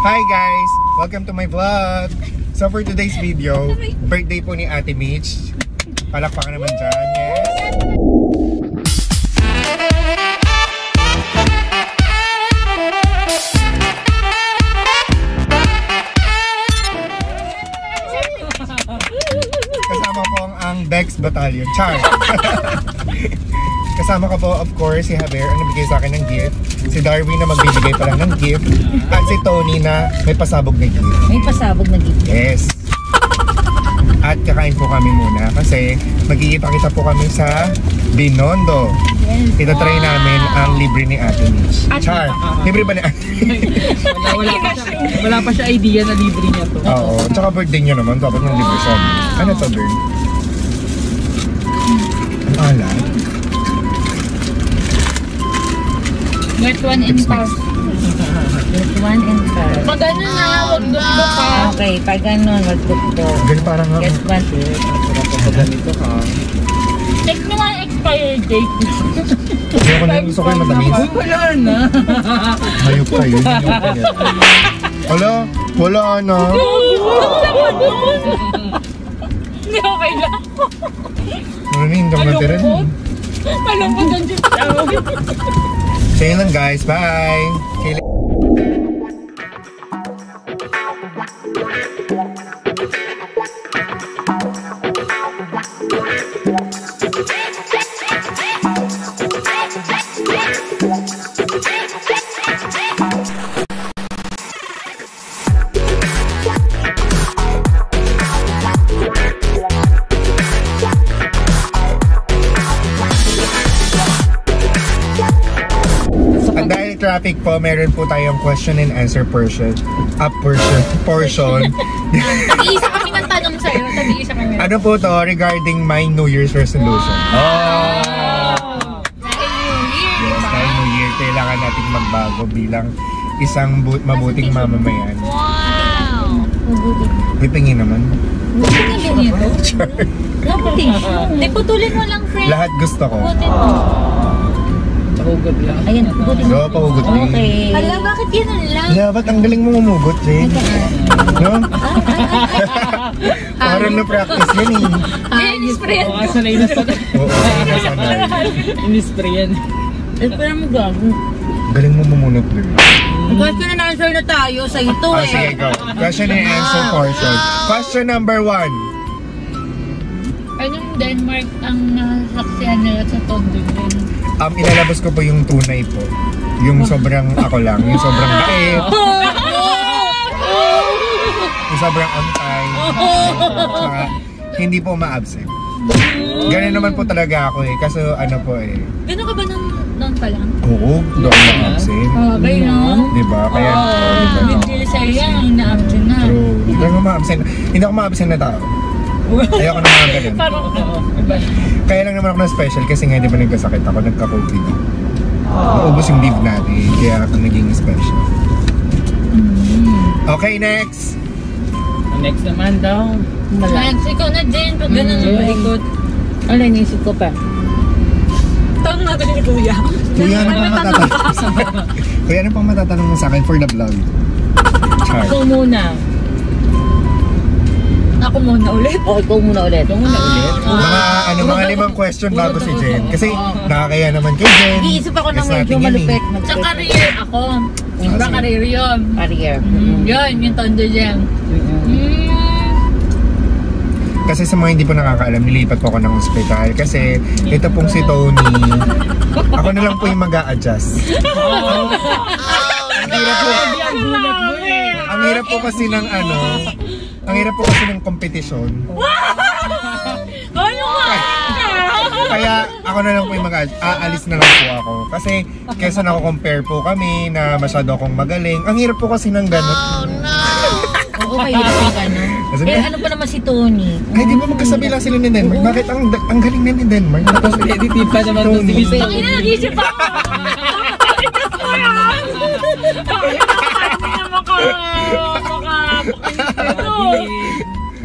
Hi guys! Welcome to my vlog! So for today's video, birthday po ni Ate Mitch. Palakpakan naman dyan, yes! Kasama po ang Bex Battalion. Char! Kasama ka po, of course, si Javier ang nabigay sa akin ng gift. Si Darwin na magbibigay pa lang ng gift. At si Tony na may pasabog na gift. May pasabog na gift. Yes. At kakain po kami muna kasi magkikita-kita po kami sa Binondo. Yes. Ito-try namin ang libre ni Ate Mitch. Char! Libre ba ni Ate? Wala pa siya idea na libre niya to. Oo. Tsaka birthday niya naman. Dapat ng libre siya. Ano to, Bern? Ang alam. Get one in car. Get one in car. Pag ano na, huwag gusto ka. Okay, pag ganun, wag gusto. Ganun parang nga. Get one. Ganito ka. Check mo nga yung expired date. Hindi ako na gusto ko yung matamis. Wala na. Hayop kayo. Wala. Wala na. Hindi, okay lang. Ano hindi ako natira. Malungkot ang Diyos tao. So yun lang guys. Bye! See you later. Traffic po, meron po tayong question and answer portion. Nag-iisa kami ng tanong sa'yo. Nag-iisa kami. Ano po to regarding my New Year's resolution? Wow! Dahil New Year, Yes, diba? dahil New Year, kailangan nating magbago bilang isang mabuting mamamayan. Wow! Pipingin naman. Buti din ito. Sure. Buti. Hindi, putulin mo lang, friend. Lahat gusto ko. Buti mo. Pahugot lang. Ayan, buti mo. So, pahugot din. Okay. Hala, bakit yun lang? Yeah, ba't ang galing mo umugot, Jane? No? Parang na-practice yan eh. In-spray. Oo, sanay na sanay. Oo, sanay. In-spray yan. Eh, pero mo gago. Galing mo mamunot, Lord. Question and answer na tayo sa ito Ah, sige, go. Question and answer portion. Question number 1. Anong Denmark ang nasaksihan nila sa Tondo din? Ilalabas ko po yung tunay po. Yung sobrang ako lang. Yung sobrang bait. Yung sobrang on time. Tsaka, hindi po ma-absent. Ganun naman po talaga ako eh. Kaso ano po eh. Gano'n ka ba noon pa lang? Oo, doon ma-absent. Okay, no? Diba? Kaya diba? Hindi sa'yo yan, na-absent na. True. Hindi ako ma-absent. Hindi ako ma-absent na tao. Ayoko na mga ganun. Parang, Kaya lang naman ako na special kasi nga di ba nagkasakit ako, nagka-COVID. Naubos yung leave natin, kaya ako naging special. Okay, next! Next naman daw. Lance, ikaw na din, pag gano'n ang balikot. Ano, inisip ko pa. Tanong natin ni Kuya. Kuya, ano pang matatanong mo sa akin? Kuya, ano pang matatanong mo sa akin for the vlog? Char. Ikaw muna. Ako muna ulit. O, ikaw muna ulit. Ito muna ulit. Mga 5 question bago si Jen. Kasi nakakaya naman kay Jen. Nag-iisip ako ng Yes, medyo natin yan malupit. Sa career ako. Sa career yun. Career. Yun, yung Tondo Gem. Kasi sa mga hindi po nakakaalam, nilipat po ako ng ospital. Kasi ito pong si Tony, ako na lang po yung mag-a-adjust. Ang hirap po. Ang hirap po kasi ng ano, ang hirap po kasi ng kompetisyon. Ano nga? Kaya ako na lang po yung aalis na lang po ako. Kasi kesa nako-compare po kami na masyado akong magaling. Ang hirap po kasi ng gano'n. Oo, mahirap yung gano'n. Eh, ano pa naman si Tony? Ay, di ba magkasabi lang sila ni Denmark? Bakit ang galing na ni Denmark? Tapos edited pa naman to si Mr. Ang ina, nag-isip ako.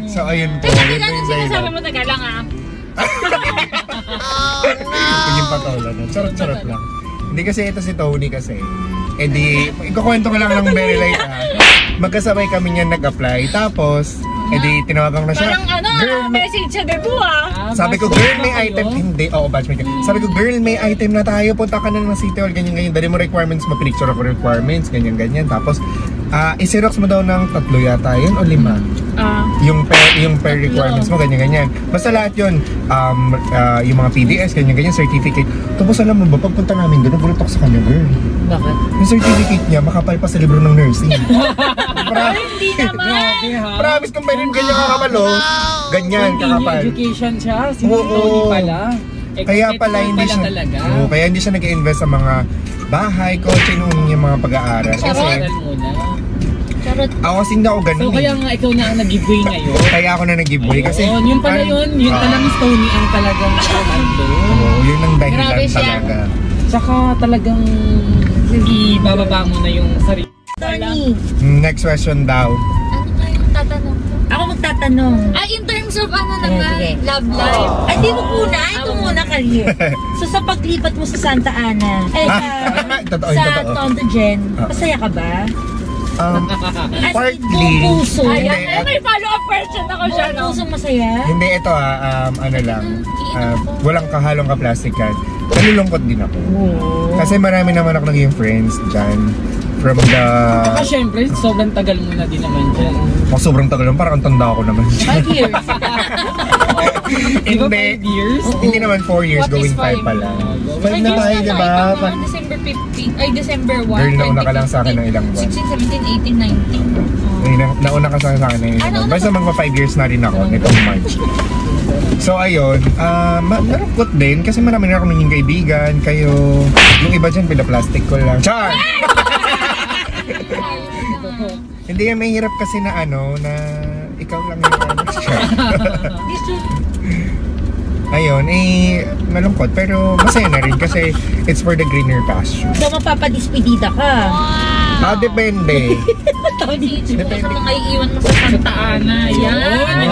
So, ayun po. Hindi Yun po ganun yung sinasabi dahilan. mo, taga lang ah. Naging patola na. Charot-charot lang. Hindi kasi ito si Tony kasi. Eh di, ikukwento ko lang ng very light magkasabay kami niyan nag-apply. Tapos, edi tinawagan ko na siya. Girl, message siya din po sabi ko, girl, may item. Hindi, oo, batchmate ka. Sabi ko, girl, may item na tayo. Punta ka na ng City Hall, ganyan-ganyan. Dali mo requirements, ma-picture ako requirements, ganyan-ganyan. Tapos, isirox mo daw ng 3 yata yun o 5. Yung per requirements mo, ganyan-ganyan. Basta lahat yun, yung mga PDS, ganyan-ganyan, certificate. Tapos alam mo ba, pagpunta namin doon, nagulat ako sa kanya, girl. Bakit? Yung certificate niya, makapal pa sa libro ng nursing. Hindi naman. Grabe ha. Promise kung pwede ganyan kakapal, oh. Ganyan, kakapal. Education siya. Si Oo. Tony pala. Kaya pala hindi siya, talaga. kaya hindi siya nag-invest sa mga bahay, kotse, nung yung mga pag-aaral. Kasi, Aral muna. Charot. ako kasing na ako ganun So kaya eh. nga ikaw na ang nag-giveaway ngayon. Kaya ako na nag-giveaway kasi... Oo, yun pala yun. Yun talagang Tony ang talagang ando. Oo, yun ang dahilan Grabe siya. talaga. Tsaka talagang ibababa mo na yung sarili. Tony, Next question daw. ano nga yung tatanong ko? Ako magtatanong. In terms of ano naman, Sige. love life. Ay, di mo muna. Ito muna, career. So, sa paglipat mo sa Santa Ana, Totoo, sa totoo. Tonto Gen, Ah. masaya ka ba? As in, Partly. buong puso. Hindi, Ayan, may follow-up question ako siya, Buong no? puso masaya? Hindi, ito ano lang, walang kahalong kaplastikan. Nalulungkot din ako. Kasi marami naman ako naging friends dyan. From the... Saka syempre, sobrang tagal mo na din naman dyan. Sobrang tagal lang, parang ang tanda ko naman. 5 years. Di ba Hindi. 5 years? Hindi naman 4 years, What is going 5 five? pa lang. Ay, 5 na tayo, yes, di ba? ikaw mga December 15, ay December 1, Girl, nauna ka lang sa akin ng ilang buwan. 16, 17, 18, 19. Ay, nauna ka sa akin na yun. Ano? Basta magpa 5 years na rin ako, nitong March. So ayun, narungkot din kasi marami na akong naging kaibigan. Kayo, yung iba dyan, plastic ko lang. Char! Hindi yan, mahirap kasi na na ikaw lang yung Char. Ayun, malungkot pero masaya na rin kasi it's for the greener pasture. So, mapapadispedida ka. Depende. Sa mga iiwan mo sa Santa Ana. Yan.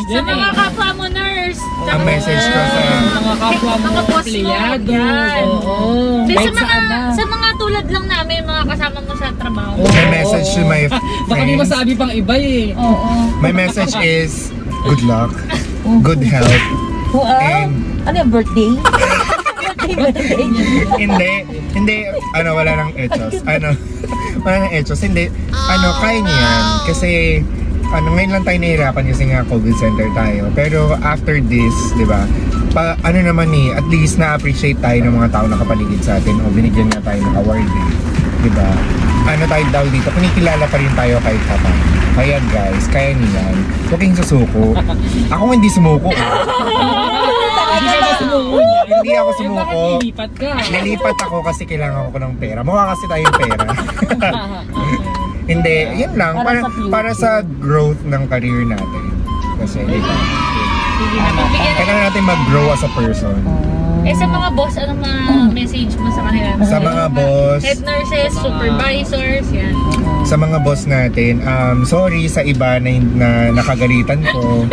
Sa mga kapwa mo nurse. Ang message ko sa... Mga kapwa mo, Mga boss mo, empleyado. yan. Oo. Di, Kahit sa saan na. mga tulad lang namin, mga kasama mo sa trabaho. My message to my Baka may friends. masabi pang iba eh. Oo. My message is good luck, good health, and Ano yung birthday? birthday. hindi, wala nang etos. Wala nang etos. Hindi, kaya niya yan. Kasi, ngayon lang tayo nahihirapan kasi nga COVID center tayo. Pero after this, di ba, naman at least na-appreciate tayo ng mga tao na kapaligid sa atin o binigyan nga tayo ng award eh. Di ba? Tayo daw dito, kinikilala pa rin tayo kahit pa. Kaya guys, kaya niyan. Huwag kayong susuko. Ako hindi sumuko. Hindi ako sumuko. Bakit nilipat ka? Nilipat ako kasi kailangan ko ng pera. Mukha kasi tayong pera. Hindi, yun lang. Para sa growth ng career natin. Kasi, di ba? Kailangan natin mag-grow as a person. Sa mga boss, anong mga message mo sa kanila? Sa mga boss, Head nurses, supervisors, yan. sa mga boss natin, sorry sa iba na nakagalitan ko.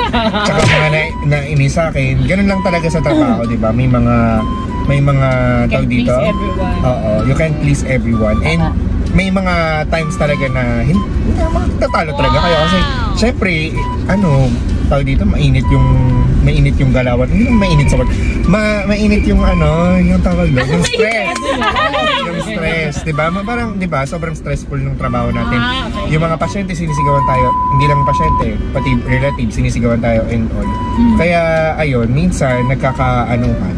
Tsaka mga nainis sa akin. Ganun lang talaga sa trabaho, di ba? May mga tao Can't dito. please everyone. Oo, you can't please everyone. And may mga times talaga na hindi magtatalo talaga kayo kasi syempre tawag dito mainit yung galawan. Hindi naman mainit sa word. Mainit yung yung tawag doon, yung stress. Yung stress, 'di ba? Parang 'di ba, sobrang stressful ng trabaho natin. Okay. Yung mga pasyente sinisigawan tayo, hindi lang pasyente, pati relative sinisigawan tayo and all. Kaya ayun, minsan nagkakaanuhan.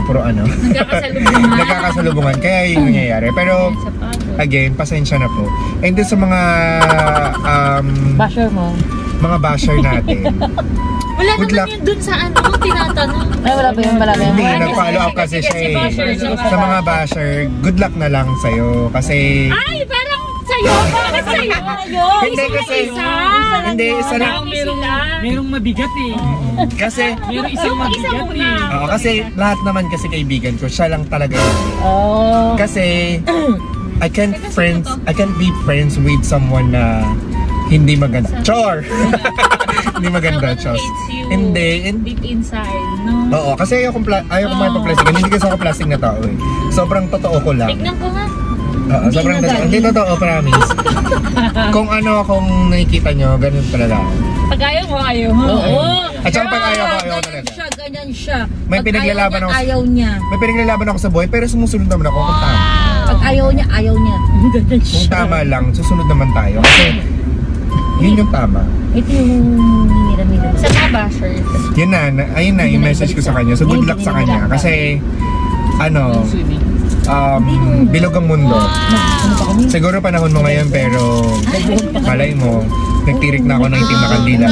Puro Nagkakasalubungan. nagkakasalubungan. Kaya yung nangyayari. Pero, Sa pagod. again, pasensya na po. And then sa mga Basher mo. mga basher natin. Wala Good naman luck. yun dun sa tinatanong. Ay, wala ba yun? Wala ba yun? Hindi, nag-follow up kasi siya eh. Sa mga basher, good luck na lang sa'yo. Kasi, Ay, parang sa'yo. Bakit sa'yo? hindi kasi, hindi, isa lang. Merong mabigat eh. Kasi, Merong isang mabigat eh. oo, kasi lahat naman kasi kaibigan ko, siya lang talaga yun. Oh. Kasi, I can't be friends with someone na hindi maganda. Chor! Hindi maganda, Chos. Hindi. Deep inside, no? Oo, kasi ayaw kong magpa-plastic. Hindi kasi ako plastic na tao eh. Sobrang totoo ko lang. Tignan ko nga. sobrang na hindi totoo, promise. Kung nakikita nyo, ganun talaga. Pag ayaw mo, ayaw mo. Oo. At saka pag ayaw ko, ayaw Ganyan talaga. siya, ganyan siya. May Pag pinaglalaban ako. ayaw niya. May pinaglalaban ako sa buhay, pero sumusunod naman ako kung tama. Pag ayaw niya, ayaw niya. Ganyan Kung siya. tama lang, susunod naman tayo. Kasi, yun yung tama. Ito yung mira-mira. Sa mga bashers. Yun na, ayun na, yung message ko sa kanya. So, good luck sa kanya. Kasi, bilog ang mundo. Siguro panahon mo ngayon, pero malay mo, nagtirik na ako ng itim na kandila.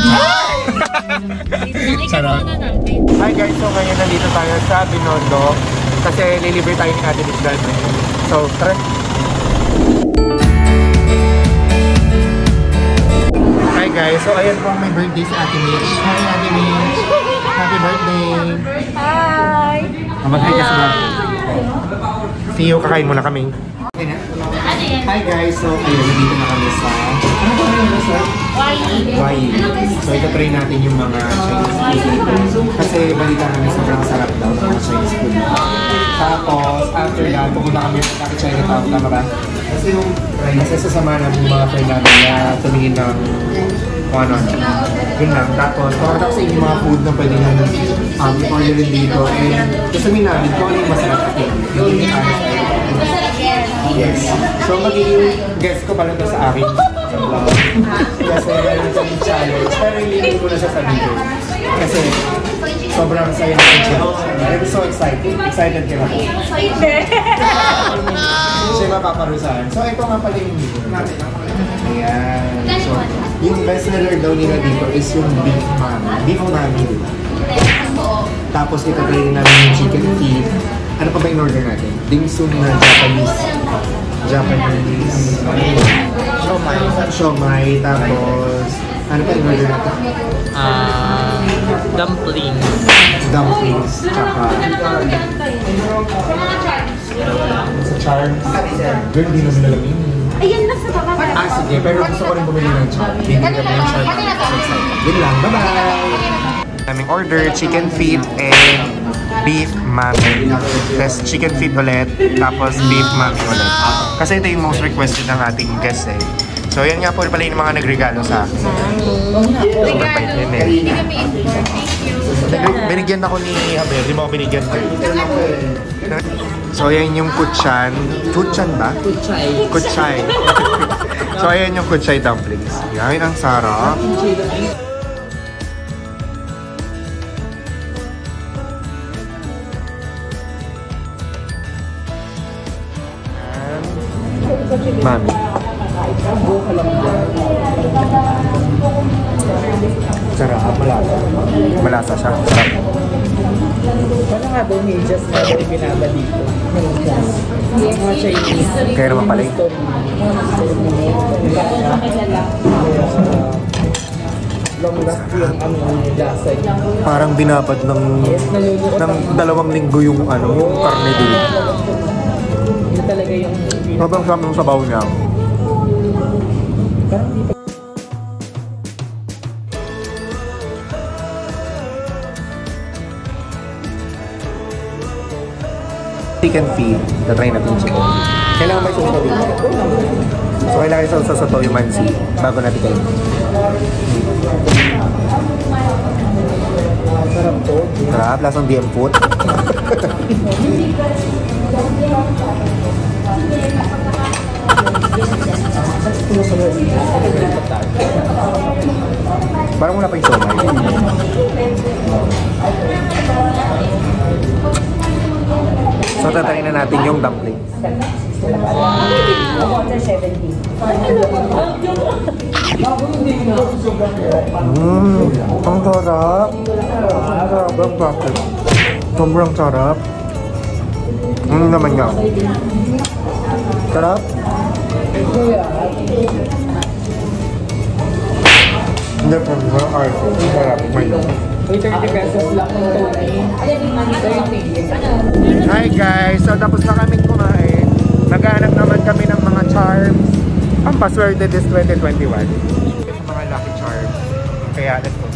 Sarap. Hi guys, so ngayon nandito tayo sa Binondo kasi lilibre tayo ni Ate Miss Dalman. So, tara. Hi guys, so ayan po may birthday si Ate Mitch. Hi Ate Mitch! Happy birthday! Hi! Mag-hi ka sa vlog. See you, kakain muna kami. Hi guys, so ayun, nandito na kami sa... Ano ba yung resort? Wai. So ito try natin yung mga Chinese food. Kasi balita kami sobrang sarap daw ng mga Chinese food. Tapos, after that, pupunta kami sa Chinatown, tama ba? Kasi sasama na yung mga friend namin na tumingin ng kung ano-ano. Yun lang. Tapos, pakatap sa inyo mga food na pwede namin i-orderin dito. And kasamin namin kung ano yung masarap at hindi yes. So, magiging guest ko pala ito sa akin. Kasi meron sa challenge. Pero hindi ko na siya sa video. Kasi sobrang saya na siya. I'm so excited. Excited ka na po. Siya mapaparusahan. So, ito nga pala yung video natin. Ayan. So, yung best seller daw nila dito is yung beef mami. Beef mami. Tapos ito try namin yung chicken feet. Ano pa ba yung order natin? Dim sum na Japanese. Siomai. Tapos, ano pa yung order natin? Dumplings. Tsaka... Sa charms. Girl, hindi namin alam yun. Ayan na sa baba. Sige. Pero gusto ko rin bumili ng charm. Hindi kami ng charm. So excited. Yun lang. Bye-bye! Aming order, chicken feet and beef mami. Tapos chicken feet ulit, tapos beef mami ulit. Kasi ito yung most requested ng ating guests eh. So yan nga po pala yung mga nagregalo sa akin. Sobrang bait yun eh. Hindi kami informed. Thank you. Binigyan ako ni Abel, di mo ako binigyan ko. So ayan yung kuchan. Kuchan ba? Kuchay. So ayan yung kuchay dumplings. Yan, ang sarap. Mami. Sarap, malasa. Malasa siya. Sarap. Paano nga daw medyas na binaba dito? Mga Chinese. Kaya naman pala eh. Long last yung lasa niya. Parang binabad ng 2 linggo yung yung karne dito. Yun talaga yung... Sobrang sarap ng sabaw niya. Chicken feet. Tatry natin yung chicken feet. Kailangan ba yung sauce dito? So kailangan yung sauce sa toyo mansi bago natin kayo. Sarap to. Sarap, lasang DM food. Parang wala pa yung somay. So tatayin na natin yung dumplings. Ang sarap. Sobrang perfect. Sobrang sarap. Ano naman nga? Sarap? Hindi po, sarap. Sarap. 30 pesos lang ng Tony. 30. Hi guys! So tapos na kami kumain. Naghahanap naman kami ng mga charms. Ang paswerte this 2021. Yung mga lucky charms. Kaya let's go.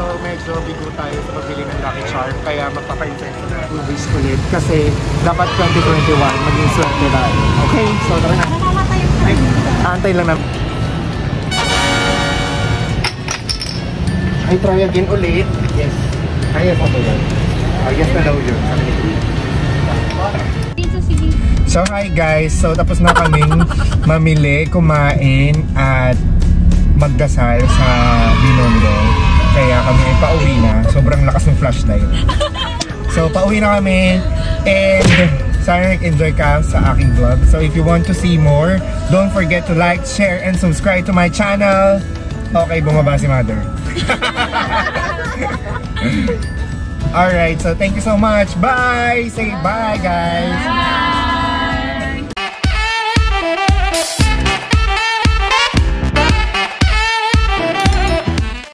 So medyo bigo tayo sa pagbili ng Lucky Charm. Kaya magpapa-invest na 2 weeks ulit. Kasi dapat 2021 maging swerte tayo. Okay, so tara na. Ay, antay lang na. Ay, try again ulit. Yes. Ay, yes, ako yun. Yes na daw yun. So hi guys, so tapos na kaming mamili, kumain at magdasal sa Binondo. Kaya kami ay pauwi na. Sobrang lakas ng flashlight. So pauwi na kami and sana nag-enjoy ka sa aking vlog. So if you want to see more, don't forget to like, share, and subscribe to my channel. Okay, bumaba si Mother. Alright, so thank you so much. Bye! Say bye guys! Bye!